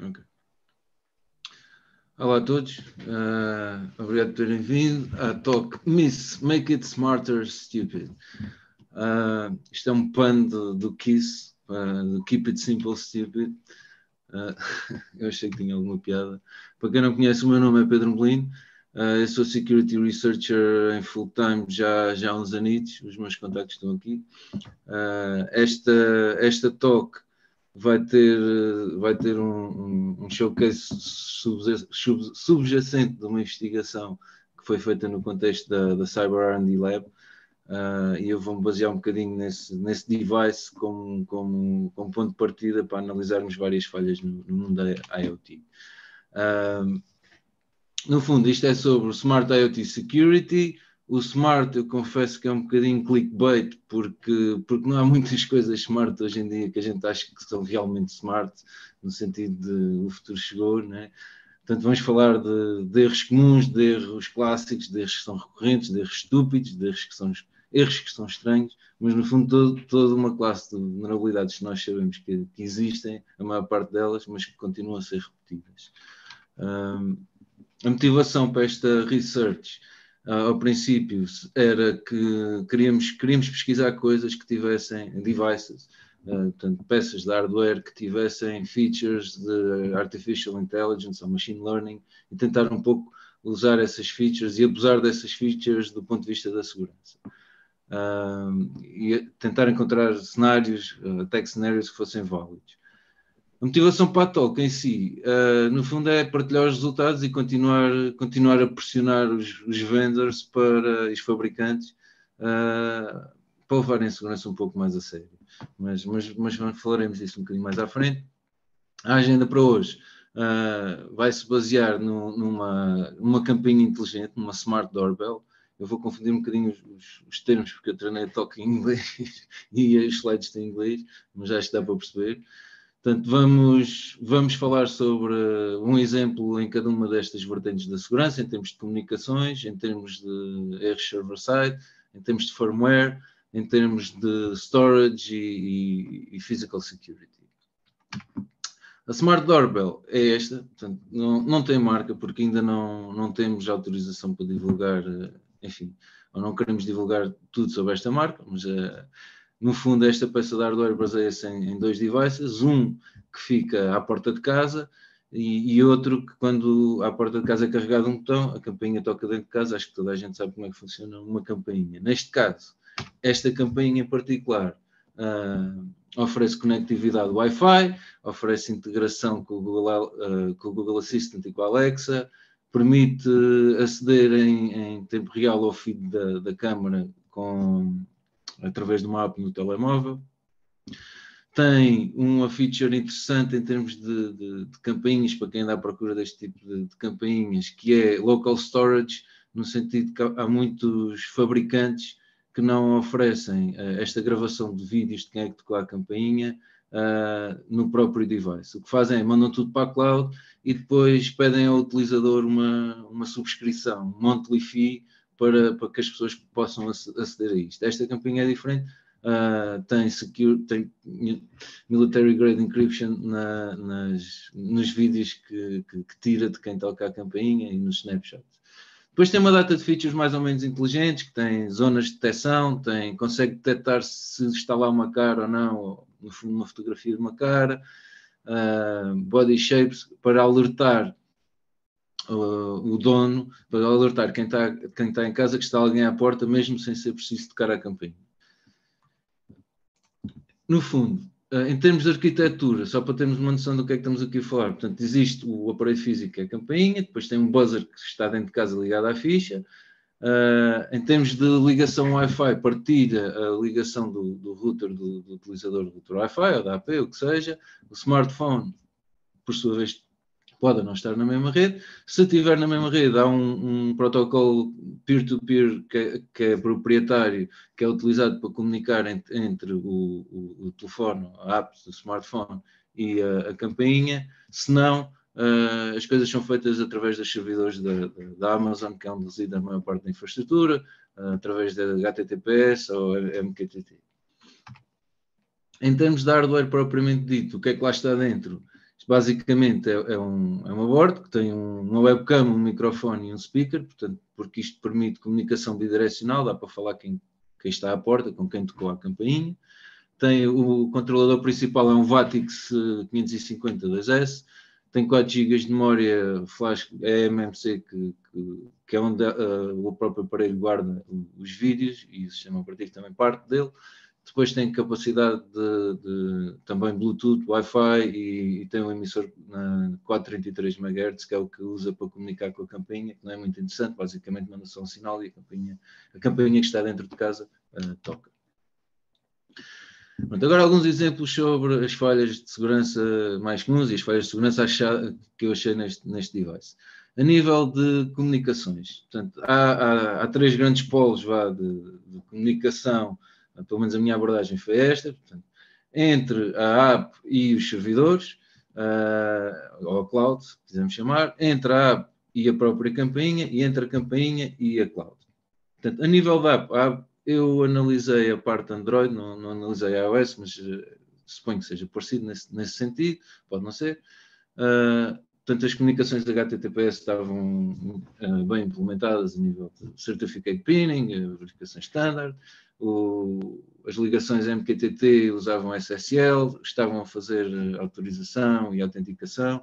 Ok. Olá a todos, obrigado por terem vindo à talk Make It Smarter Stupid. Isto é um pun do Kiss, do Keep It Simple Stupid. Eu achei que tinha alguma piada. Para quem não conhece, o meu nome é Pedro Melino. Eu sou Security Researcher em full time já há uns anitos. Os meus contactos estão aqui. Esta talk vai ter um showcase subjacente de uma investigação que foi feita no contexto da Cyber R&D Lab, e eu vou-me basear um bocadinho nesse device como ponto de partida para analisarmos várias falhas no mundo da IoT. No fundo, isto é sobre o Smart IoT Security. O Smart, eu confesso que é um bocadinho clickbait, porque não há muitas coisas smart hoje em dia que a gente acha que são realmente smart, no sentido de o futuro chegou, né? Portanto, vamos falar de erros comuns, de erros clássicos, de erros que são recorrentes, de erros estúpidos, de erros que são estranhos, mas no fundo toda uma classe de vulnerabilidades que nós sabemos que existem, a maior parte delas, mas que continuam a ser repetidas. A motivação para esta research, ao princípio, era que queríamos pesquisar coisas que tivessem devices, portanto, peças de hardware que tivessem features de artificial intelligence ou machine learning e tentar um pouco usar essas features e abusar dessas features do ponto de vista da segurança. E tentar encontrar cenários, attack cenários que fossem válidos. A motivação para a talk em si, no fundo, é partilhar os resultados e continuar a pressionar os vendors e os fabricantes para levarem a segurança um pouco mais a sério. Mas falaremos disso um bocadinho mais à frente. A agenda para hoje vai-se basear numa campainha inteligente, numa Smart Doorbell. Eu vou confundir um bocadinho os termos, porque eu treinei talk em inglês e os slides têm em inglês, mas acho que dá para perceber. Portanto, vamos falar sobre um exemplo em cada uma destas vertentes da segurança, em termos de comunicações, em termos de erros server-side, em termos de firmware, em termos de storage e physical security. A Smart Doorbell é esta, portanto, não tem marca, porque ainda não temos autorização para divulgar, enfim, ou não queremos divulgar tudo sobre esta marca, mas no fundo, esta peça de hardware baseia-se em dois devices, um que fica à porta de casa e outro que, quando à porta de casa é carregado um botão, a campainha toca dentro de casa. Acho que toda a gente sabe como é que funciona uma campainha. Neste caso, esta campainha em particular oferece conectividade Wi-Fi, oferece integração com o Google Assistant e com a Alexa, permite aceder em tempo real ao feed da câmara através de uma app no telemóvel. Tem uma feature interessante em termos de campainhas, para quem anda à procura deste tipo de campainhas, que é local storage, no sentido que há muitos fabricantes que não oferecem esta gravação de vídeos de quem é que tocou a campainha no próprio device. O que fazem é mandam tudo para a cloud e depois pedem ao utilizador uma subscrição, um monthly fee, para que as pessoas possam aceder a isto. Esta campainha é diferente, tem military grade encryption nos vídeos que tira de quem toca a campainha e nos snapshots. Depois tem uma data de features mais ou menos inteligentes, que tem zonas de detecção, consegue detectar se está lá uma cara ou não, ou no fundo uma fotografia de uma cara, body shapes, para alertar o dono, para alertar quem está em casa que está alguém à porta, mesmo sem ser preciso tocar a campainha. No fundo, em termos de arquitetura, só para termos uma noção do que é que estamos aqui a falar, portanto, existe o aparelho físico, que é a campainha, depois tem um buzzer que está dentro de casa ligado à ficha. Em termos de ligação Wi-Fi, partilha a ligação do router, do utilizador do router Wi-Fi, ou da AP, o que seja. O smartphone, por sua vez, pode não estar na mesma rede. Se estiver na mesma rede, há um protocolo peer-to-peer que é proprietário, que é utilizado para comunicar entre o telefone, a app do smartphone e a campainha. Se não, as coisas são feitas através dos servidores da Amazon, que é onde reside a maior parte da infraestrutura, através da HTTPS ou MQTT. Em termos de hardware propriamente dito, o que é que lá está dentro? Basicamente é uma board que tem uma webcam, um microfone e um speaker, portanto, porque isto permite comunicação bidirecional, dá para falar quem está à porta, com quem tocou a campainha. Tem o controlador principal, é um Vatix 550-2S, tem 4 GB de memória flash eMMC, que é onde o próprio aparelho guarda os vídeos, e o sistema operativo também parte dele. Depois tem capacidade de também Bluetooth, Wi-Fi e tem um emissor na 433 MHz, que é o que usa para comunicar com a campainha, que não é muito interessante, basicamente manda só um sinal e a campainha que está dentro de casa toca. Pronto, agora alguns exemplos sobre as falhas de segurança mais comuns e as falhas de segurança que eu achei neste device. A nível de comunicações, portanto, há 3 grandes polos de comunicação, pelo menos a minha abordagem foi esta, portanto, entre a app e os servidores, ou a cloud, se quisermos chamar, entre a app e a própria campainha, e entre a campainha e a cloud. Portanto, a nível da app, eu analisei a parte Android, não analisei a iOS, mas suponho que seja parecido nesse sentido, pode não ser. Portanto, as comunicações HTTPS estavam bem implementadas a nível de Certificate Pinning, verificação standard, as ligações MQTT usavam SSL, estavam a fazer autorização e autenticação.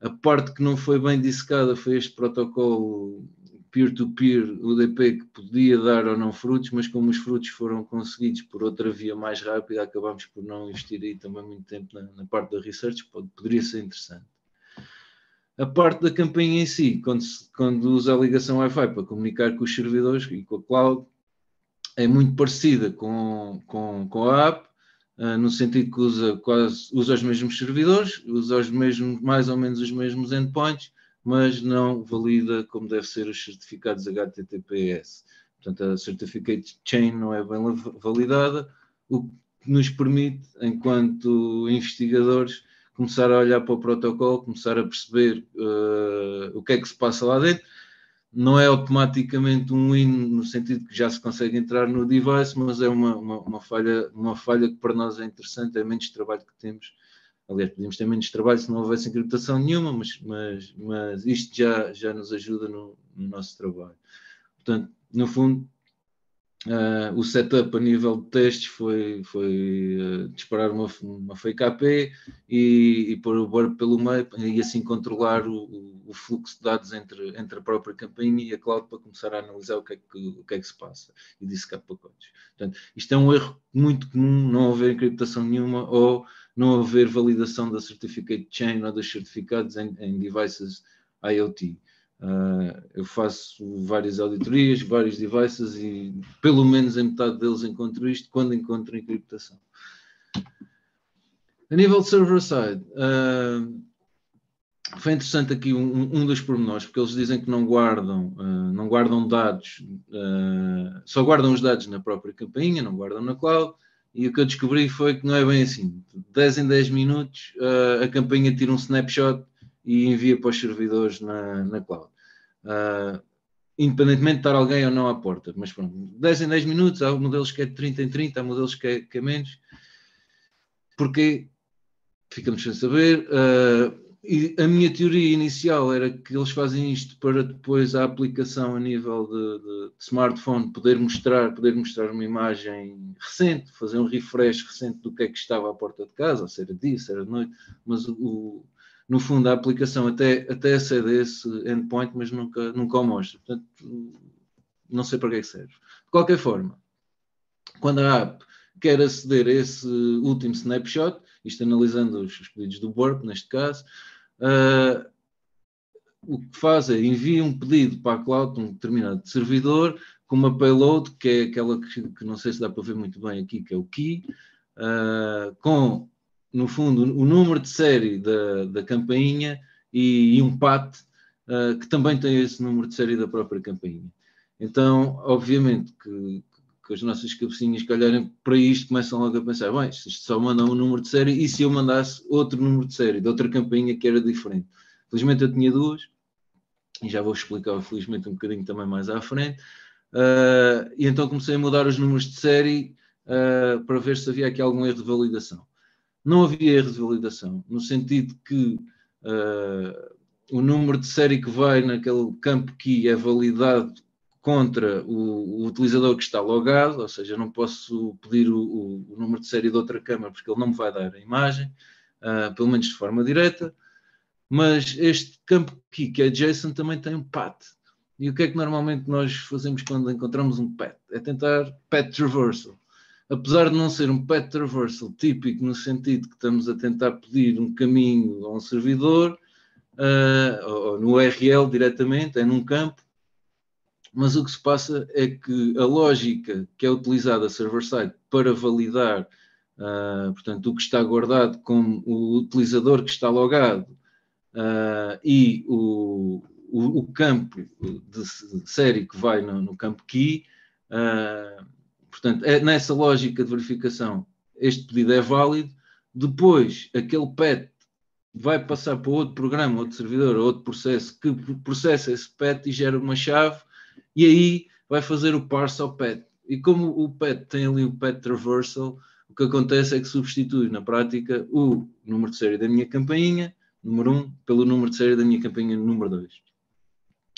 A parte que não foi bem dissecada foi este protocolo peer-to-peer, UDP, que podia dar ou não frutos, mas como os frutos foram conseguidos por outra via mais rápida, acabámos por não investir aí também muito tempo na parte da research, poderia ser interessante. A parte da campainha em si, quando usa a ligação Wi-Fi para comunicar com os servidores e com a cloud, é muito parecida com a app, no sentido que usa os mesmos servidores, usa mais ou menos os mesmos endpoints, mas não valida como deve ser os certificados HTTPS. Portanto, a Certificate Chain não é bem validada, o que nos permite, enquanto investigadores, começar a olhar para o protocolo, começar a perceber o que é que se passa lá dentro. Não é automaticamente um win no sentido que já se consegue entrar no device, mas é uma falha que para nós é interessante, é menos trabalho que temos. Aliás, podíamos ter menos trabalho se não houvesse encriptação nenhuma, mas isto já nos ajuda no nosso trabalho. Portanto, no fundo, o setup a nível de testes foi disparar uma fake AP e pôr o burp pelo meio e assim controlar o fluxo de dados entre a própria campainha e a cloud para começar a analisar o que é que se passa e dissecar pacotes. Portanto, isto é um erro muito comum, não haver encriptação nenhuma ou não haver validação da Certificate Chain ou dos certificados em devices IoT. Eu faço várias auditorias, vários devices e pelo menos em metade deles encontro isto quando encontro encriptação. A nível de server-side, foi interessante aqui um dos pormenores, porque eles dizem que não guardam dados, só guardam os dados na própria campainha, não guardam na cloud, e o que eu descobri foi que não é bem assim. De 10 em 10 minutos a campainha tira um snapshot e envia para os servidores na cloud. Independentemente de estar alguém ou não à porta, mas pronto, 10 em 10 minutos, há modelos que é de 30 em 30, há modelos que é menos. Porquê? Ficamos sem saber. E a minha teoria inicial era que eles fazem isto para depois a aplicação a nível de smartphone poder mostrar uma imagem recente, fazer um refresh recente do que é que estava à porta de casa, se era dia, se era de noite, mas no fundo a aplicação até acede a esse endpoint, mas nunca o mostra. Portanto, não sei para que é que serve. De qualquer forma, quando a app quer aceder a esse último snapshot, isto analisando os pedidos do burp, neste caso, o que faz é envia um pedido para a cloud de um determinado servidor com uma payload, que é aquela que não sei se dá para ver muito bem aqui, que é o key, com, no fundo, o número de série da campainha e um path que também tem esse número de série da própria campainha. Então, obviamente que as nossas cabecinhas que olharem para isto começam logo a pensar, bem, isto só manda um número de série, e se eu mandasse outro número de série, de outra campainha que era diferente? Felizmente eu tinha duas, e já vou explicar felizmente um bocadinho também mais à frente, e então comecei a mudar os números de série para ver se havia aqui algum erro de validação. não havia erros de validação, no sentido que o número de série que vai naquele campo key é validado contra o utilizador que está logado, ou seja, eu não posso pedir o número de série de outra câmara porque ele não me vai dar a imagem, pelo menos de forma direta, mas este campo key, que é JSON, também tem um path. E o que é que normalmente nós fazemos quando encontramos um path? É tentar path traversal. Apesar de não ser um path traversal típico, no sentido que estamos a tentar pedir um caminho a um servidor, ou no URL diretamente, é num campo, mas o que se passa é que a lógica que é utilizada server-side para validar, portanto, o que está guardado como o utilizador que está logado e o campo de série que vai no campo key, portanto, é nessa lógica de verificação, este pedido é válido. Depois, aquele path vai passar para outro programa, outro servidor, outro processo que processa esse path e gera uma chave, e aí vai fazer o parse ao path. E como o path tem ali o path traversal, o que acontece é que substitui na prática o número de série da minha campainha, número 1, pelo número de série da minha campainha número 2.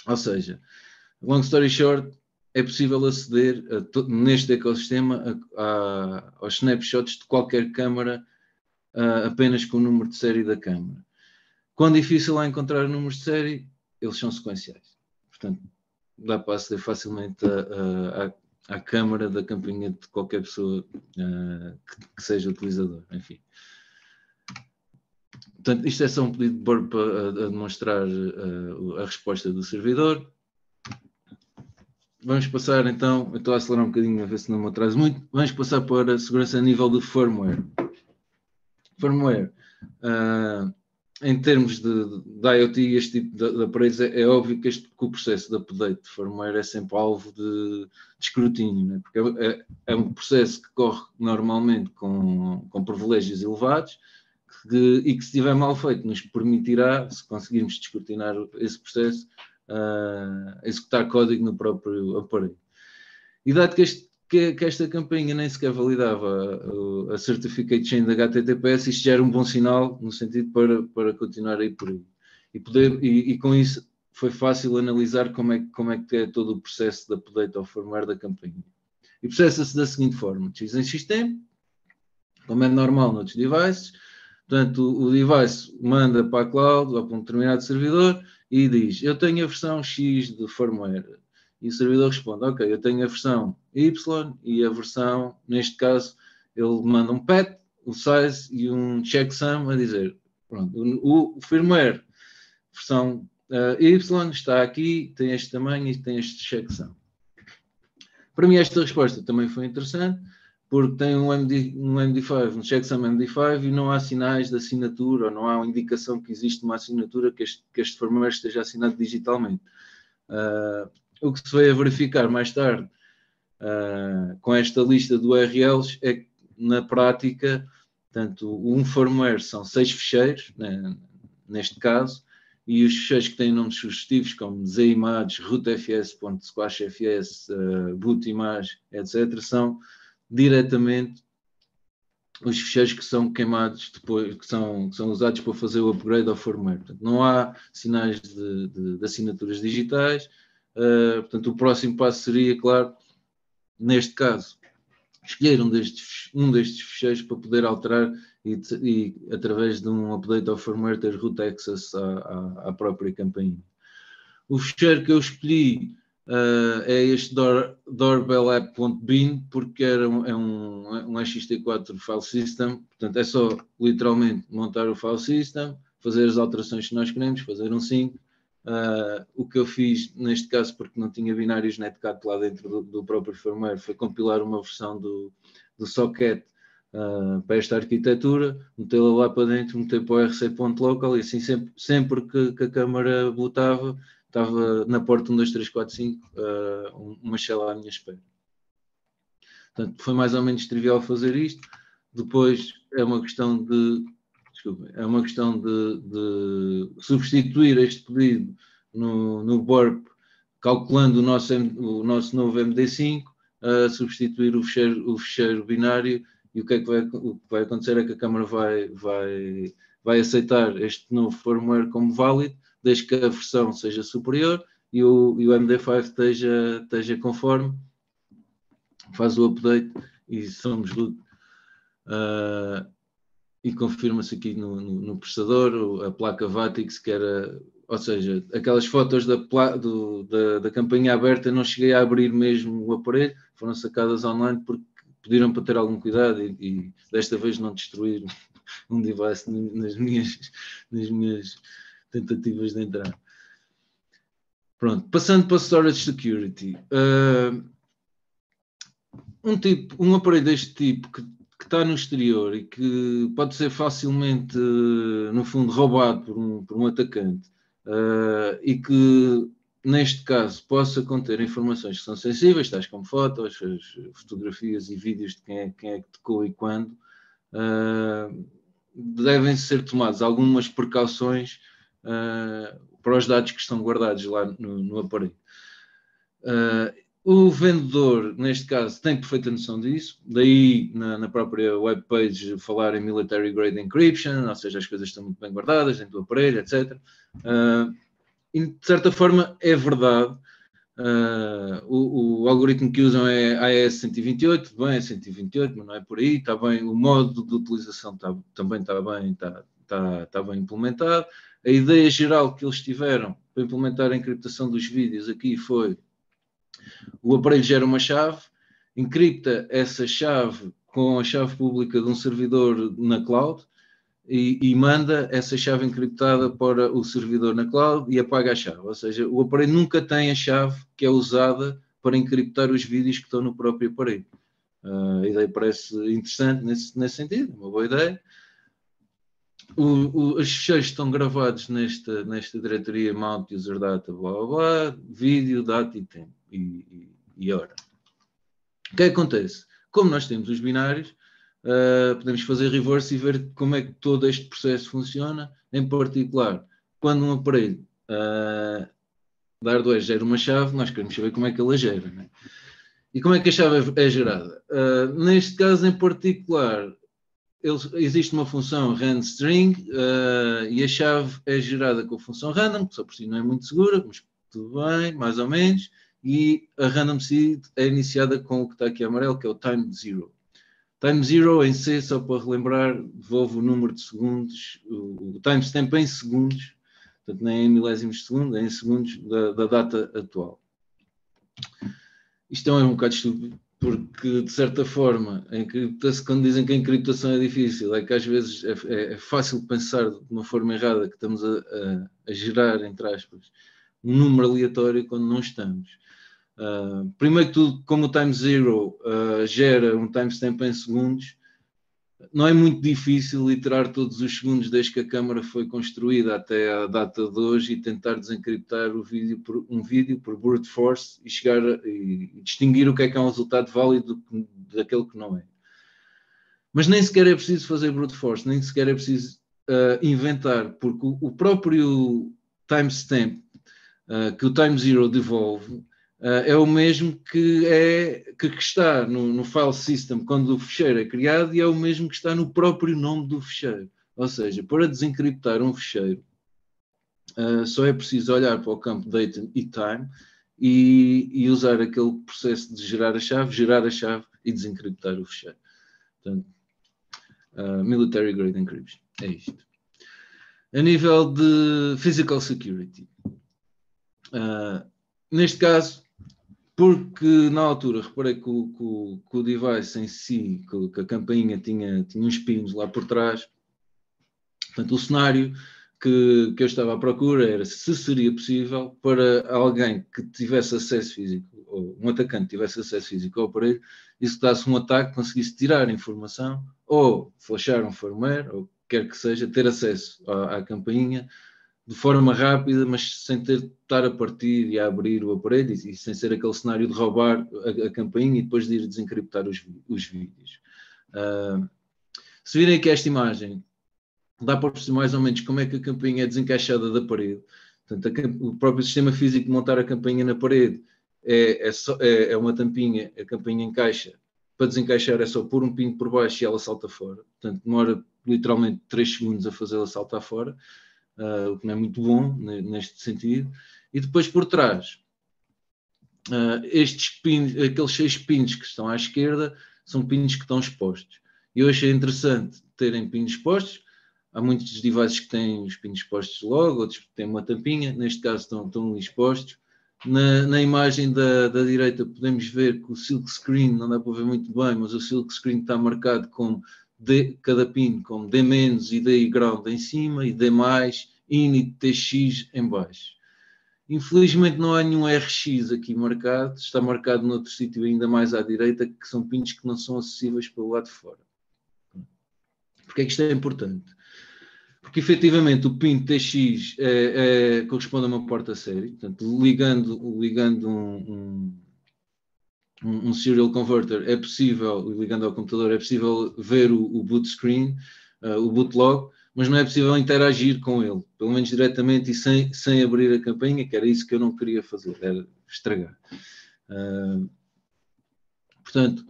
Ou seja, long story short, é possível aceder neste ecossistema aos snapshots de qualquer câmara apenas com o número de série da câmara. Quão difícil é encontrar números de série? Eles são sequenciais. Portanto, dá para aceder facilmente à câmara da campainha de qualquer pessoa que seja utilizador. Enfim. Portanto, isto é só um pedido de burp a demonstrar a resposta do servidor. Vamos passar então, eu estou a acelerar um bocadinho a ver se não me atraso muito, vamos passar para a segurança a nível de firmware. Firmware, em termos de IoT e este tipo de aparelhos, é óbvio que o processo de update de firmware é sempre alvo de escrutínio, né? Porque é um processo que corre normalmente com privilégios elevados e que, se estiver mal feito, nos permitirá, se conseguirmos descortinar esse processo, executar código no próprio aparelho. E dado que esta campainha nem sequer validava a Certificate Chain da HTTPS, isto já era um bom sinal no sentido para continuar aí por aí. E com isso foi fácil analisar como é que é todo o processo de update ao firmware da campainha. E processa-se da seguinte forma: X em X tempo, como é normal noutros devices. Portanto, o device manda para a cloud ou para um determinado servidor e diz: eu tenho a versão X de firmware. E o servidor responde: ok, eu tenho a versão Y e a versão, neste caso, ele manda um path, o size e um checksum a dizer: pronto, o firmware versão Y está aqui, tem este tamanho e tem este checksum. Para mim esta resposta também foi interessante, porque tem um MD5, um checksum MD5 e não há sinais de assinatura, ou não há uma indicação que existe uma assinatura que este firmware esteja assinado digitalmente. O que se veio a verificar mais tarde com esta lista de URLs é que, na prática, portanto, um firmware são 6 ficheiros, né, neste caso, e os ficheiros que têm nomes sugestivos como zimage, rootfs.squashfs, bootimage, etc., são diretamente os ficheiros que são queimados depois, que são usados para fazer o upgrade ao firmware. Portanto, não há sinais de assinaturas digitais. Portanto, o próximo passo seria, claro, neste caso, escolher um destes ficheiros para poder alterar e através de um update ao firmware ter root access à própria campainha. O ficheiro que eu escolhi é este doorbell-app.bin, porque é um ext4 file system. Portanto, é só literalmente montar o file system, fazer as alterações que nós queremos, fazer um sync. O que eu fiz neste caso, porque não tinha binários netcat lá dentro do próprio firmware, foi compilar uma versão do socket para esta arquitetura, metê-la lá para dentro, meter para o rc.local e assim sempre que a câmara bootava, estava na porta 1, 2, 3, 4, 5 uma shell à minha espera. Portanto, foi mais ou menos trivial fazer isto. Depois é uma questão de substituir este pedido no burp, calculando o nosso novo MD5, substituir o ficheiro binário e o que vai acontecer é que a câmara vai aceitar este novo firmware como válido, desde que a versão seja superior e o MD5 esteja conforme, faz o update e somos e confirma-se aqui no processador a placa Vatix, que era, ou seja, aquelas fotos da campainha aberta, não cheguei a abrir mesmo o aparelho, foram sacadas online porque pediram para ter algum cuidado e desta vez não destruir um device nas minhas tentativas de entrar. Pronto, passando para Storage Security. Um aparelho deste tipo que está no exterior e que pode ser facilmente, no fundo, roubado por um atacante e que, neste caso, possa conter informações que são sensíveis, tais como fotos, fotografias e vídeos de quem é que tocou e quando, devem ser tomadas algumas precauções para os dados que estão guardados lá no aparelho. O vendedor, neste caso, tem perfeita noção disso, daí na própria webpage falar em Military Grade Encryption, ou seja, as coisas estão muito bem guardadas dentro do aparelho, etc. E de certa forma é verdade. O algoritmo que usam é AES 128, bem, é 128, mas não é por aí, está bem, o modo de utilização também está bem implementado. A ideia geral que eles tiveram para implementar a encriptação dos vídeos aqui foi: o aparelho gera uma chave, encripta essa chave com a chave pública de um servidor na cloud e manda essa chave encriptada para o servidor na cloud e apaga a chave. Ou seja, o aparelho nunca tem a chave que é usada para encriptar os vídeos que estão no próprio aparelho. A ideia parece interessante nesse sentido, uma boa ideia. Os ficheiros estão gravados nesta diretoria mount user data, blá blá blá, vídeo, data e tempo e hora. O que acontece? Como nós temos os binários, podemos fazer reverse e ver como é que todo este processo funciona. Em particular, quando um aparelho da hardware gera uma chave, nós queremos saber como é que ela gera, né? E como é que a chave é gerada? Neste caso em particular, existe uma função randString e a chave é gerada com a função random, que só por si não é muito segura, mas tudo bem, mais ou menos, e a random seed é iniciada com o que está aqui amarelo, que é o time zero. Time zero em C, só para relembrar, devolve o número de segundos, o timestamp em segundos, portanto nem em milésimos de segundo, é em segundos da data atual. Isto é um bocado estúpido, porque de certa forma, quando dizem que a encriptação é difícil, é que às vezes é fácil pensar de uma forma errada que estamos a gerar, entre aspas, um número aleatório quando não estamos. Primeiro que tudo, como o time zero gera um timestamp em segundos, não é muito difícil iterar todos os segundos desde que a câmara foi construída até a data de hoje e tentar desencriptar um vídeo por brute force e chegar e distinguir o que é um resultado válido daquele que não é. Mas nem sequer é preciso fazer brute force, nem sequer é preciso inventar, porque o próprio timestamp que o time zero devolve é o mesmo que está no file system quando o ficheiro é criado e é o mesmo que está no próprio nome do ficheiro. Ou seja, para desencriptar um ficheiro, só é preciso olhar para o campo date e time e usar aquele processo de gerar a chave e desencriptar o ficheiro. Portanto, Military Grade Encryption, é isto. A nível de Physical Security, neste caso, porque na altura reparei que o device em si, que a campainha tinha uns pinos lá por trás, portanto o cenário que eu estava à procura era se seria possível para alguém que tivesse acesso físico, ou um atacante tivesse acesso físico ao aparelho, executasse um ataque, conseguisse tirar informação, ou flashar um firmware, ou quer que seja, ter acesso à campainha, de forma rápida, mas sem ter de estar a partir e a abrir o aparelho e sem ser aquele cenário de roubar a campainha e depois de ir desencriptar os vídeos. Se virem aqui esta imagem, dá para perceber mais ou menos como é que a campainha é desencaixada da parede. Portanto, o próprio sistema físico de montar a campainha na parede é uma tampinha, a campainha encaixa para desencaixar é só pôr um pin por baixo e ela salta fora. Portanto, demora literalmente 3 segundos a fazê-la saltar fora, o que não é muito bom neste sentido. E depois por trás, estes pins, aqueles 6 pins que estão à esquerda, são pins que estão expostos. E eu achei interessante terem pins expostos. Há muitos devices que têm os pins expostos logo, outros que têm uma tampinha, neste caso estão expostos. Na imagem da direita podemos ver que o silk screen, não dá para ver muito bem, mas o silk screen está marcado com cada pin como D- e D ground em cima, e D+, in e TX em baixo. Infelizmente não há nenhum RX aqui marcado, está marcado noutro sítio ainda mais à direita, que são pins que não são acessíveis pelo lado de fora. Porquê é que isto é importante? Porque efetivamente o pin TX corresponde a uma porta série, portanto, ligando um serial converter é possível, ligando ao computador, é possível ver o boot screen, o bootlog, mas não é possível interagir com ele, pelo menos diretamente e sem abrir a campainha, que era isso que eu não queria fazer, era estragar. Portanto,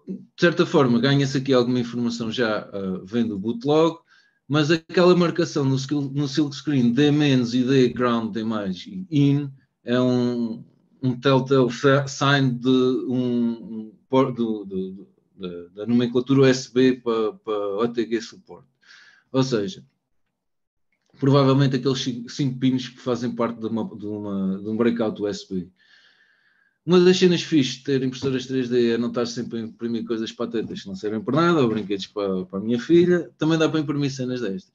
de certa forma, ganha-se aqui alguma informação já vendo o bootlog, mas aquela marcação no silk screen D- e D ground D+, e in é um telltale sign da nomenclatura USB para OTG suporte. Ou seja, provavelmente aqueles 5 pins que fazem parte de um breakout USB. Uma das cenas fixes de ter impressoras 3D é não estar sempre a imprimir coisas patetas que não servem para nada, ou brinquedos para a minha filha. Também dá para imprimir cenas destas.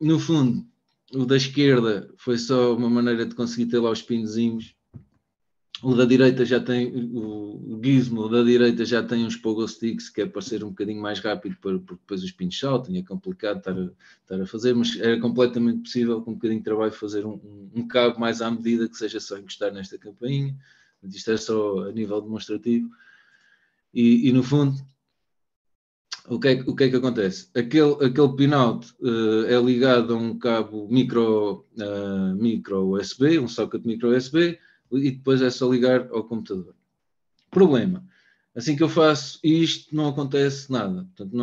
No fundo, o da esquerda foi só uma maneira de conseguir ter lá os pinzinhos. O da direita já tem, o gizmo da direita já tem uns pogo sticks, que é para ser um bocadinho mais rápido, porque depois os pins saltam, é complicado estar a fazer, mas era completamente possível, com um bocadinho de trabalho, fazer um cabo mais à medida, que seja só encostar nesta campainha. Isto é só a nível demonstrativo. E no fundo, o que é que acontece? Aquele pinout é ligado a um cabo micro USB, um socket micro USB, e depois é só ligar ao computador. Problema: assim que eu faço isto, não acontece nada. Portanto,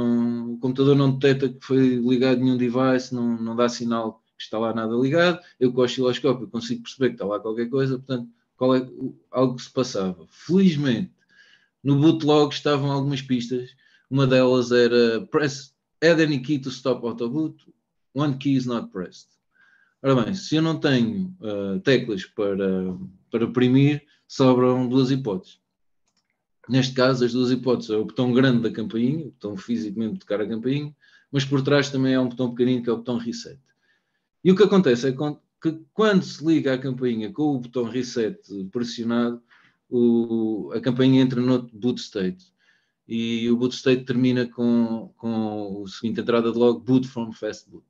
o computador não detecta que foi ligado nenhum device, não dá sinal que está lá nada ligado. Eu com o osciloscópio consigo perceber que está lá qualquer coisa, portanto, algo que se passava. Felizmente, no bootlog estavam algumas pistas. Uma delas era add any key to stop auto boot, one key is not pressed. Ora bem, se eu não tenho teclas para oprimir, sobram duas hipóteses. Neste caso, as duas hipóteses é o botão grande da campainha, o botão fisicamente de tocar a campainha, mas por trás também há um botão pequenino que é o botão reset. E o que acontece é que quando se liga a campainha com o botão reset pressionado, a campainha entra no boot state. E o boot state termina com o seguinte entrada de logo: boot from fast boot.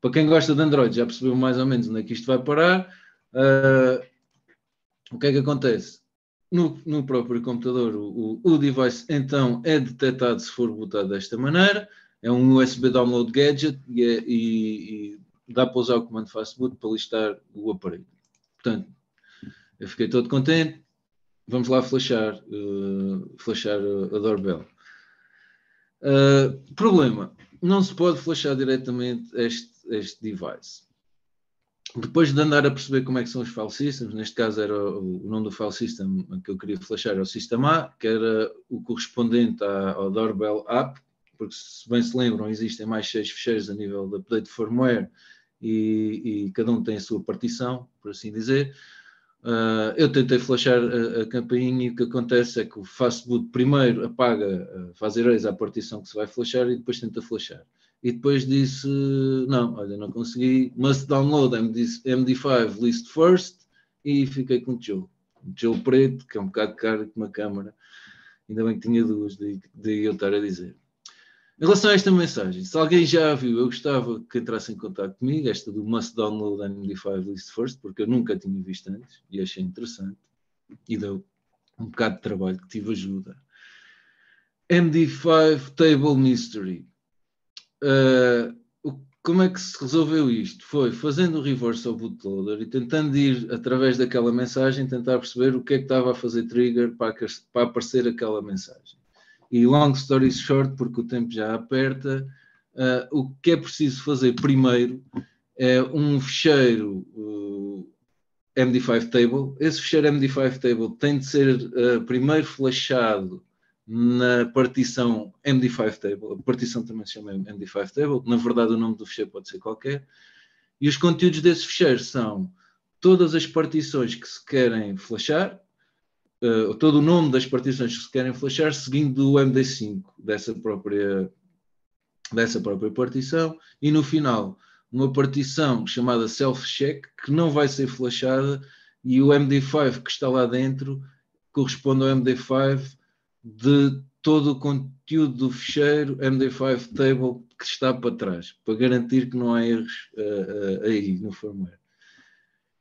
Para quem gosta de Android já percebeu mais ou menos onde é que isto vai parar. O que é que acontece? No próprio computador, o device então é detectado se for bootado desta maneira. É um USB download gadget e dá para usar o comando fastboot para listar o aparelho. Portanto, eu fiquei todo contente. Vamos lá flashar a doorbell. Problema: não se pode flashar diretamente este device. Depois de andar a perceber como é que são os file systems, neste caso era o nome do file system que eu queria flashar, era o System A, que era o correspondente ao Doorbell App, porque se bem se lembram, existem mais 6 ficheiros a nível de update de firmware e cada um tem a sua partição, por assim dizer. Eu tentei flashar a campainha e o que acontece é que o fastboot primeiro apaga, faz erase à partição que se vai flashar e depois tenta flashar. E depois disse, não, olha, não consegui, must download MD5 list first, e fiquei com o tijolo. Um tijolo preto, que é um bocado caro com uma câmara. Ainda bem que tinha duas, de eu estar a dizer. Em relação a esta mensagem, se alguém já a viu, eu gostava que entrasse em contato comigo, esta do must download MD5 list first, porque eu nunca tinha visto antes e achei interessante. E deu um bocado de trabalho, que tive ajuda. MD5 Table Mystery. como é que se resolveu isto? Foi fazendo o reverse ao bootloader e tentando ir, através daquela mensagem, tentar perceber o que é que estava a fazer trigger para aparecer aquela mensagem. E long story short, porque o tempo já aperta, o que é preciso fazer primeiro é um ficheiro MD5 table. Esse ficheiro MD5 table tem de ser primeiro flashado na partição MD5 table. A partição também se chama MD5 table. Na verdade, o nome do ficheiro pode ser qualquer. E os conteúdos desse ficheiro são todas as partições que se querem flashar, todo o nome das partições que se querem flashar, seguindo o MD5 dessa própria partição, e no final uma partição chamada self-check que não vai ser flashada, e o MD5 que está lá dentro corresponde ao MD5 de todo o conteúdo do ficheiro MD5 table que está para trás, para garantir que não há erros aí no firmware.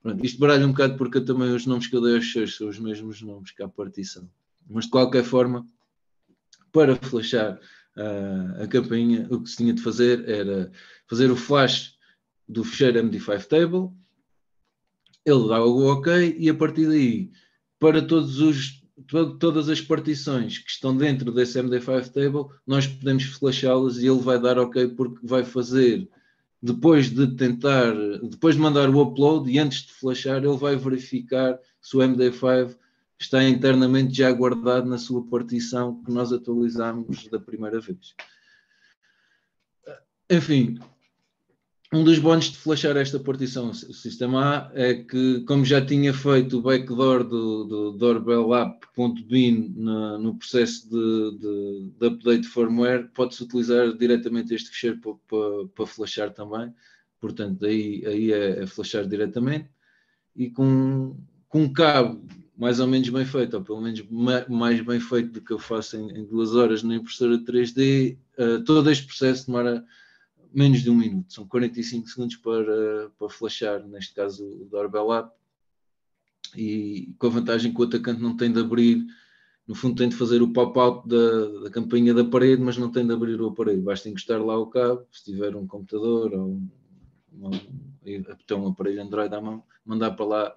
Pronto, isto baralha um bocado porque também os nomes que eu dei aos ficheiros são os mesmos nomes que a partição. Mas de qualquer forma, para flashar a campainha, o que se tinha de fazer era fazer o flash do ficheiro MD5 table, ele dá o OK, e a partir daí, para todas as partições que estão dentro desse MD5 table, nós podemos flashá-las e ele vai dar OK, porque vai fazer, depois de mandar o upload e antes de flashar, ele vai verificar se o MD5 está internamente já guardado na sua partição que nós atualizamos da primeira vez. Enfim, um dos bónus de flashar esta partição sistema A é que, como já tinha feito o backdoor do doorbell app.bin no processo de update de firmware, pode-se utilizar diretamente este ficheiro para flashar também. Portanto, aí é flashar diretamente, e com um cabo mais ou menos bem feito, ou pelo menos mais bem feito do que eu faço em 2 horas na impressora 3D, todo este processo demora menos de 1 minuto, são 45 segundos para flashar, neste caso o doorbell app, e com a vantagem que o atacante não tem de abrir, no fundo tem de fazer o pop-out da campainha da parede, mas não tem de abrir o aparelho, basta encostar lá o cabo, se tiver um computador ou um aparelho Android à mão, mandar para lá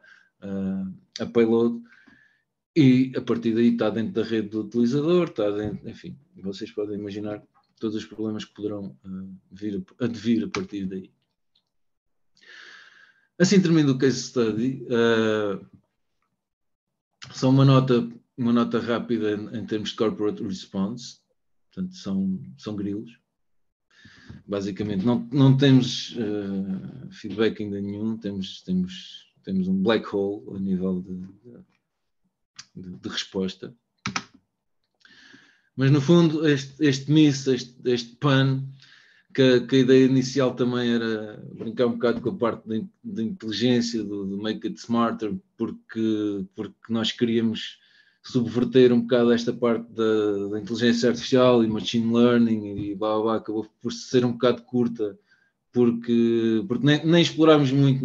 a payload, e a partir daí está dentro da rede do utilizador, está dentro, enfim, vocês podem imaginar todos os problemas que poderão vir a partir daí. Assim termina o case study. Só uma nota rápida em termos de corporate response. Portanto, são grilos. Basicamente, não temos feedback ainda nenhum. Temos um black hole a nível de resposta. Mas, no fundo, este miss, este pan, que a ideia inicial também era brincar um bocado com a parte da inteligência, do make it smarter, porque nós queríamos subverter um bocado esta parte da inteligência artificial e machine learning e blá, blá, blá, acabou por ser um bocado curta, porque nem explorámos muito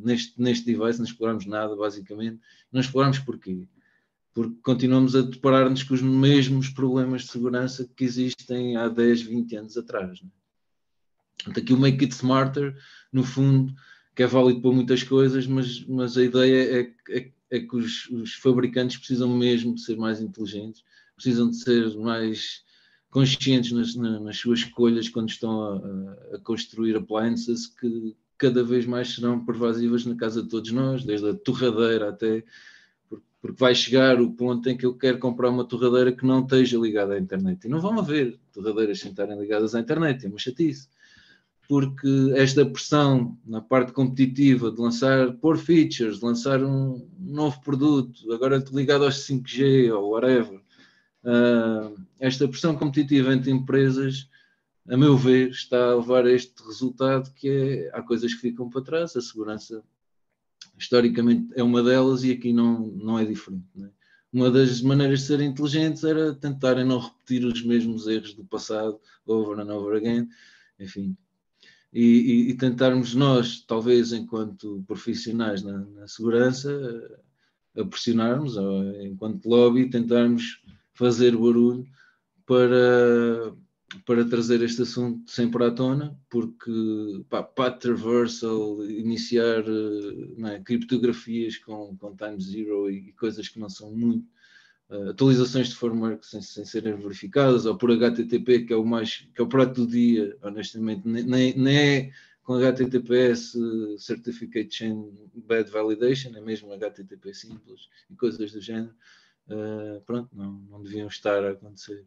neste device, não explorámos nada, basicamente. Não explorámos porquê? Porque continuamos a deparar-nos com os mesmos problemas de segurança que existem há 10, 20 anos atrás. Né? Portanto, aqui o Make It Smarter, no fundo, que é válido para muitas coisas, mas a ideia é que os fabricantes precisam mesmo de ser mais inteligentes, precisam de ser mais conscientes nas suas escolhas quando estão a construir appliances que cada vez mais serão pervasivas na casa de todos nós, desde a torradeira até... Porque vai chegar o ponto em que eu quero comprar uma torradeira que não esteja ligada à internet. E não vão haver torradeiras sem estarem ligadas à internet, é uma chatice. Porque esta pressão na parte competitiva de pôr features, de lançar um novo produto, agora ligado aos 5G ou whatever, esta pressão competitiva entre empresas, a meu ver, está a levar a este resultado que há coisas que ficam para trás, a segurança historicamente é uma delas, e aqui não é diferente. Não é? Uma das maneiras de serem inteligentes era tentarem não repetir os mesmos erros do passado, over and over again, enfim. E tentarmos nós, talvez enquanto profissionais na segurança, a pressionarmos, ou enquanto lobby, tentarmos fazer barulho para para trazer este assunto sempre à tona, porque path traversal, iniciar não é, criptografias com time zero e coisas que não são muito, atualizações de firmware sem serem verificadas, ou por HTTP, que é o prato do dia, honestamente, nem é com HTTPS Certificate Chain Bad Validation, é mesmo HTTP simples e coisas do género. Pronto, não deviam estar a acontecer.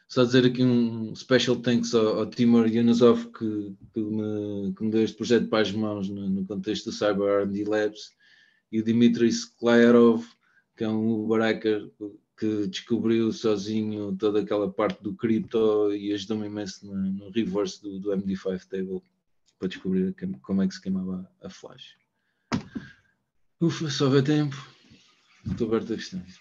Só dizer aqui um special thanks ao Timur Yunusov que me deu este projeto para as mãos no contexto do Cyber R&D Labs, e o Dmitry Sklyarov, que é um Uber hacker que descobriu sozinho toda aquela parte do cripto e ajudou-me imenso no reverse do MD5 table para descobrir como é que se queimava a flash. Ufa, só houver tempo, estou aberto a questões.